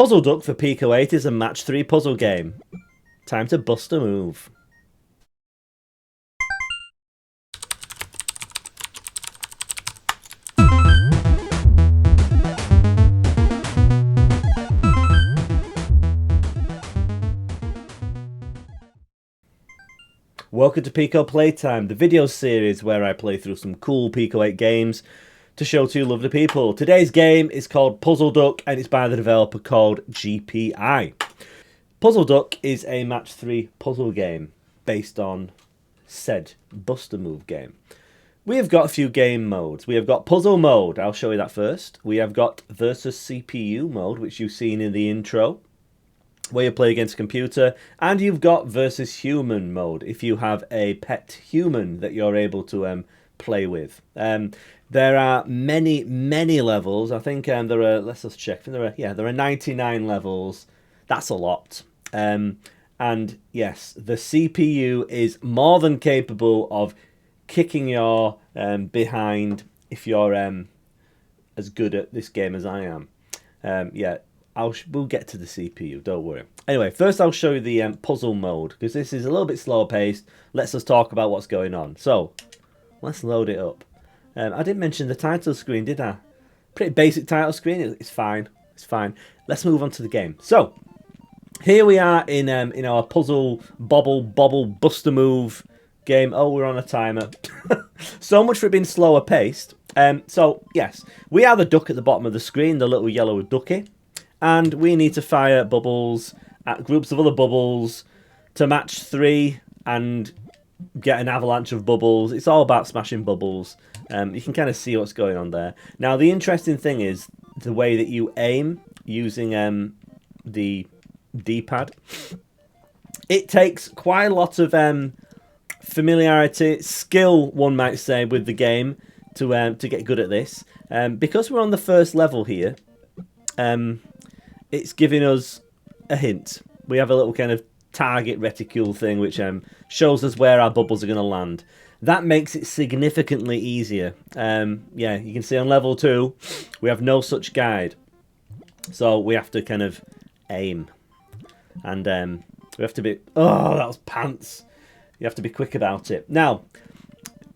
Puzzle Duck for Pico 8 is a match 3 puzzle game. Time to bust a move. Welcome to Pico Playtime, the video series where I play through some cool Pico 8 games to show to you lovely people. Today's game is called Puzzle Duck and it's by the developer called GPI. Puzzle Duck is a match 3 puzzle game based on said Buster Move game. We have got a few game modes. We have got puzzle mode, I'll show you that first. We have got versus CPU mode, which you've seen in the intro, where you play against a computer, and you've got versus human mode if you have a pet human that you're able to play with. There are many levels. I think there are, let's just check, there are 99 levels. That's a lot. And yes, the CPU is more than capable of kicking your behind if you're as good at this game as I am. Yeah. We'll get to the CPU, don't worry. Anyway, first I'll show you the puzzle mode, because this is a little bit slower paced. Let's just talk about what's going on. So, let's load it up. I didn't mention the title screen, did I? Pretty basic title screen, it's fine. It's fine. Let's move on to the game. So, here we are in our Puzzle Bobble Buster Move game. Oh, we're on a timer. So much for it being slower paced. So, yes, we are the duck at the bottom of the screen, the little yellow ducky. And we need to fire bubbles at groups of other bubbles to match 3 and get an avalanche of bubbles. It's all about smashing bubbles. You can kind of see what's going on there. Now, the interesting thing is the way that you aim using the D-pad. It takes quite a lot of familiarity, skill, one might say, with the game to get good at this. Because we're on the first level here, it's giving us a hint. We have a little kind of target reticule thing which shows us where our bubbles are going to land. That makes it significantly easier. Yeah, you can see on level 2 we have no such guide. So we have to kind of aim. And we have to be... Oh, that was pants. You have to be quick about it. Now,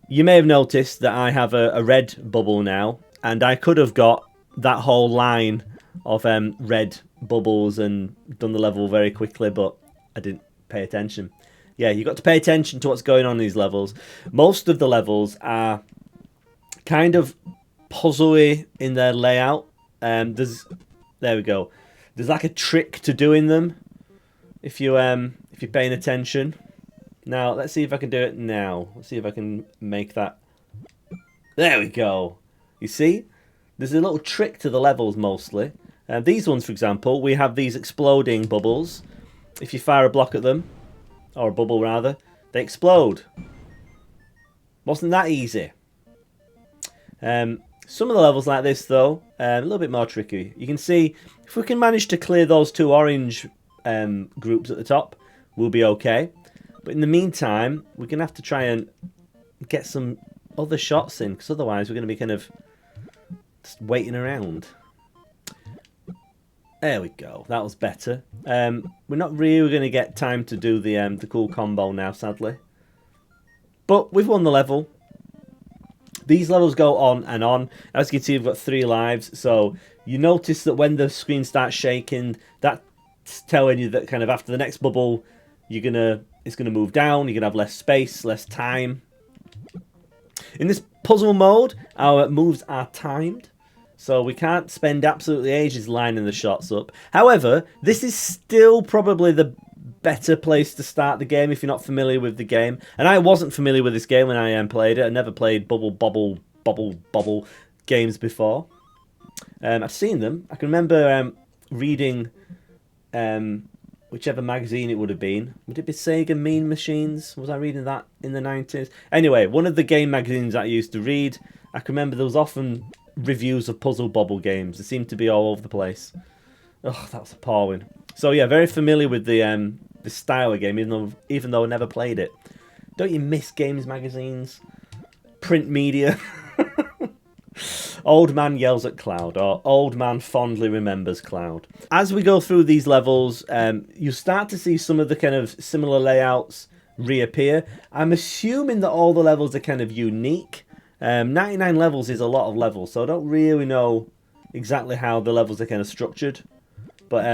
you may have noticed that I have a red bubble now. And I could have got that whole line of red bubbles and done the level very quickly, but I didn't pay attention. Yeah, you've got to pay attention to what's going on in these levels. Most of the levels are kind of puzzly in their layout. There we go. There's like a trick to doing them if you're paying attention. Now, let's see if I can do it now. Let's see if I can make that. There we go. You see? There's a little trick to the levels mostly. These ones, for example, we have these exploding bubbles. If you fire a block at them, or a bubble rather, they explode. Wasn't that easy? Some of the levels like this, though, a little bit more tricky. You can see, if we can manage to clear those 2 orange groups at the top, we'll be okay. But in the meantime, we're going to have to try and get some other shots in, because otherwise we're going to be kind of just waiting around. There we go. That was better. We're not really going to get time to do the cool combo now, sadly. But we've won the level. These levels go on and on. As you can see, we've got 3 lives. So you notice that when the screen starts shaking, that's telling you that kind of after the next bubble, it's gonna move down. You're gonna have less space, less time. In this puzzle mode, our moves are timed. So we can't spend absolutely ages lining the shots up. However, this is still probably the better place to start the game if you're not familiar with the game. And I wasn't familiar with this game when I played it. I never played Bubble games before. I've seen them. I can remember reading whichever magazine it would have been. Would it be Sega Mean Machines? Was I reading that in the 90s? Anyway, one of the game magazines that I used to read, I can remember there was often reviews of Puzzle Bobble games. They seemed to be all over the place. Oh, that was appalling. So yeah, very familiar with the style of game, even though I never played it. Don't you miss games magazines? Print media? Old man yells at cloud, or old man fondly remembers cloud. As we go through these levels, you start to see some of the kind of similar layouts reappear. I'm assuming that all the levels are kind of unique. 99 levels is a lot of levels, so I don't really know exactly how the levels are kind of structured. But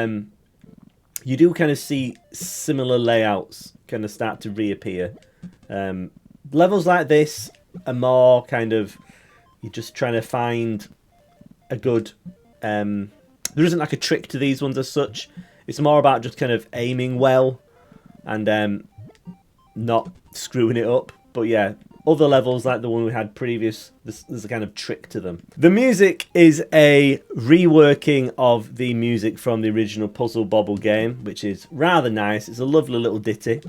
you do kind of see similar layouts kind of start to reappear. Levels like this are more kind of, you're just trying to find a good... there isn't like a trick to these ones as such. It's more about just kind of aiming well and not screwing it up. But yeah, other levels like the one we had previous, there's a kind of trick to them. The music is a reworking of the music from the original Puzzle Bobble game, which is rather nice. It's a lovely little ditty.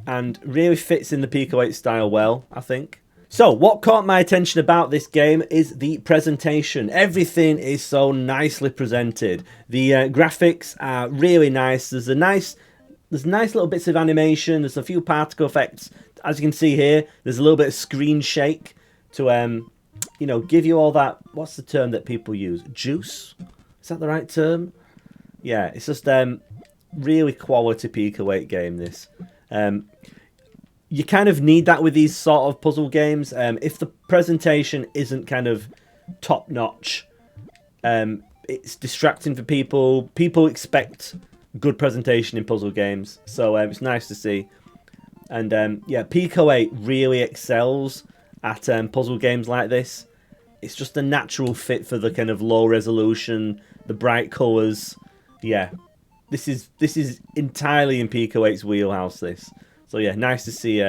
And really fits in the Pico 8 style well, I think. So, what caught my attention about this game is the presentation. Everything is so nicely presented. The graphics are really nice. There's nice little bits of animation. There's a few particle effects. As you can see here, there's a little bit of screen shake to, you know, give you all that... What's the term that people use? Juice? Is that the right term? Yeah, it's just really quality Pico 8 game, this. You kind of need that with these sort of puzzle games. If the presentation isn't kind of top-notch, it's distracting for people. People expect good presentation in puzzle games, so it's nice to see. And yeah, Pico 8 really excels at puzzle games like this. It's just a natural fit for the kind of low resolution, the bright colours. Yeah, this is entirely in Pico 8's wheelhouse, this. So yeah, nice to see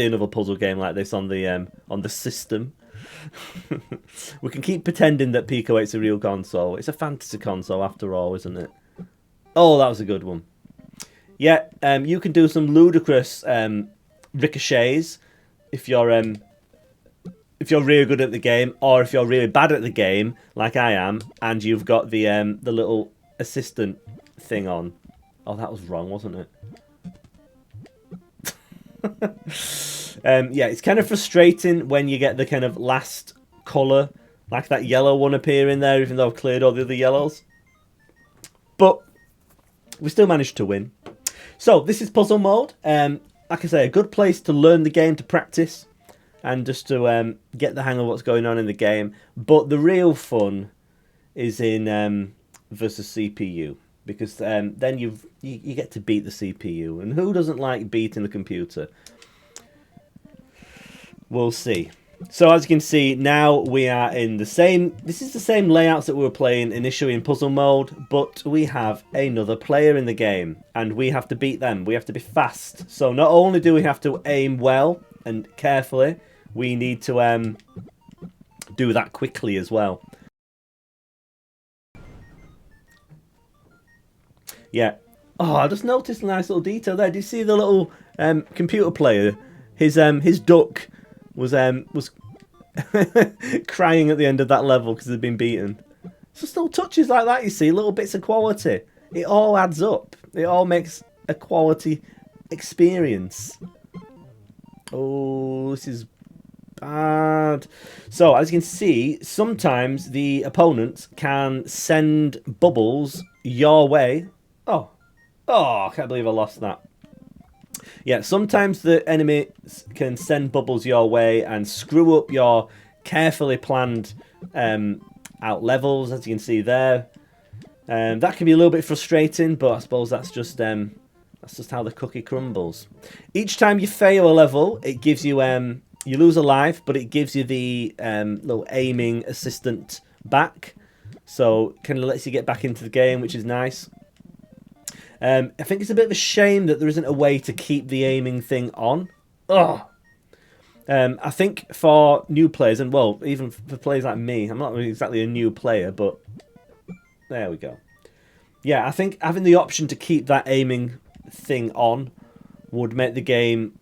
another puzzle game like this on the system. We can keep pretending that Pico 8's a real console. It's a fantasy console after all, isn't it? Oh, that was a good one. Yeah, you can do some ludicrous ricochets if you're really good at the game, or if you're really bad at the game, like I am, and you've got the little assistant thing on. Oh, that was wrong, wasn't it? Yeah, it's kind of frustrating when you get the kind of last colour, like that yellow one appearing there, even though I've cleared all the other yellows. But we still managed to win. So, this is puzzle mode. Like I say, a good place to learn the game, to practice, and just to get the hang of what's going on in the game. But the real fun is in versus CPU. Because then you get to beat the CPU. And who doesn't like beating the computer? We'll see. So as you can see, now we are in the same... This is the same layouts that we were playing initially in puzzle mode. But we have another player in the game. And we have to beat them. We have to be fast. So not only do we have to aim well and carefully, we need to do that quickly as well. Yeah. Oh, I just noticed a nice little detail there. Did you see the little computer player? His duck was crying at the end of that level because they'd been beaten. So still touches like that, you see, little bits of quality. It all adds up. It all makes a quality experience. Oh, this is bad. So, as you can see, sometimes the opponents can send bubbles your way. Oh, I can't believe I lost that. Yeah, sometimes the enemy can send bubbles your way and screw up your carefully planned out levels, as you can see there. That can be a little bit frustrating, but I suppose that's just how the cookie crumbles. Each time you fail a level, it gives you you lose a life, but it gives you the little aiming assistant back, so kind of lets you get back into the game, which is nice. I think it's a bit of a shame that there isn't a way to keep the aiming thing on. Ugh. I think for new players, and well, even for players like me, I'm not really exactly a new player, but there we go. Yeah, I think having the option to keep that aiming thing on would make the game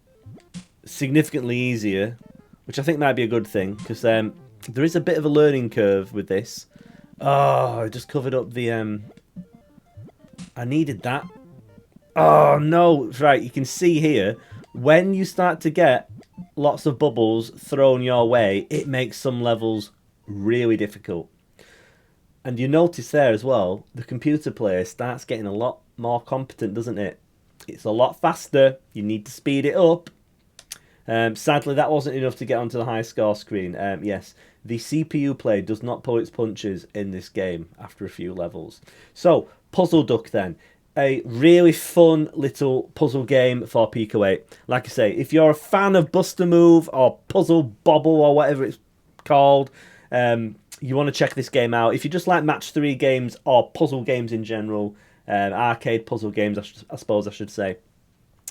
significantly easier, which I think might be a good thing, because there is a bit of a learning curve with this. Oh, I just covered up the... I needed that. Oh, no. Right, you can see here, when you start to get lots of bubbles thrown your way, it makes some levels really difficult. And you notice there as well, the computer player starts getting a lot more competent, doesn't it? It's a lot faster. You need to speed it up. Sadly, that wasn't enough to get onto the high score screen. Yes, the CPU play does not pull its punches in this game after a few levels. So, Puzzle Duck then. A really fun little puzzle game for Pico 8. Like I say, if you're a fan of Bust a Move or Puzzle Bobble or whatever it's called, you want to check this game out. If you just like match 3 games or puzzle games in general, arcade puzzle games, I suppose I should say.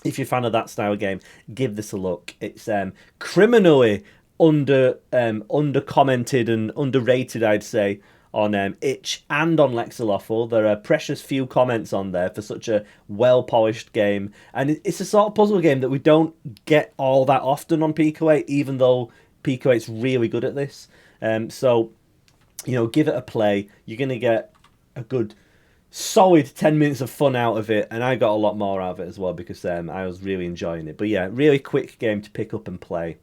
If you're a fan of that style of game, give this a look. It's criminally under commented and underrated, I'd say, on Itch and on Lexilawful. There are precious few comments on there for such a well-polished game. And it's a sort of puzzle game that we don't get all that often on Pico 8, even though Pico 8's really good at this. So, you know, give it a play. You're going to get a good solid 10 minutes of fun out of it, and I got a lot more out of it as well because I was really enjoying it. But yeah, really quick game to pick up and play.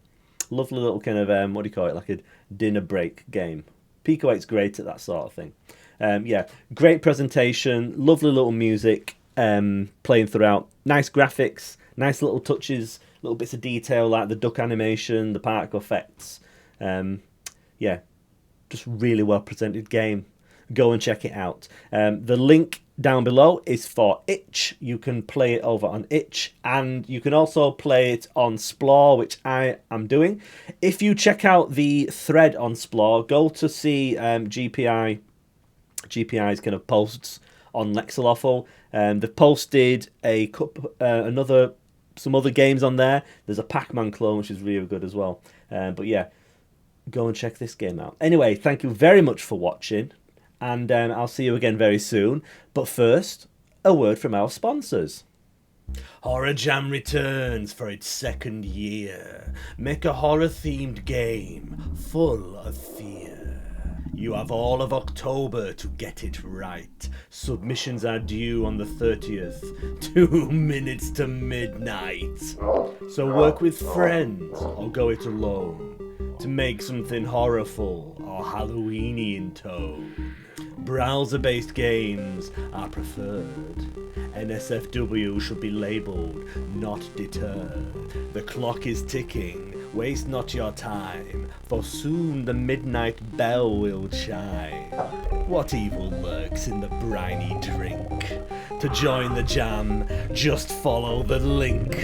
Lovely little kind of, what do you call it, like a dinner break game. Pico 8's great at that sort of thing. Yeah, great presentation, lovely little music playing throughout. Nice graphics, nice little touches, little bits of detail like the duck animation, the particle effects. Yeah, just really well presented game. Go and check it out. The link down below is for Itch. You can play it over on Itch, and you can also play it on Splore, which I am doing. If you check out the thread on Splore, go to see GPI's kind of posts on Lexilawful. They've posted some other games on there. There's a Pac-Man clone, which is really good as well. But yeah, go and check this game out. Anyway, thank you very much for watching. And I'll see you again very soon. But first, a word from our sponsors. Horror Jam returns for its 2nd year. Make a horror-themed game full of fear. You have all of October to get it right. Submissions are due on the 30th. 2 minutes to midnight. So work with friends or go it alone to make something horrorful or Halloweeny in tone. Browser-based games are preferred. NSFW should be labelled, not deterred. The clock is ticking, waste not your time, for soon the midnight bell will chime. What evil lurks in the briny drink? To join the jam, just follow the link.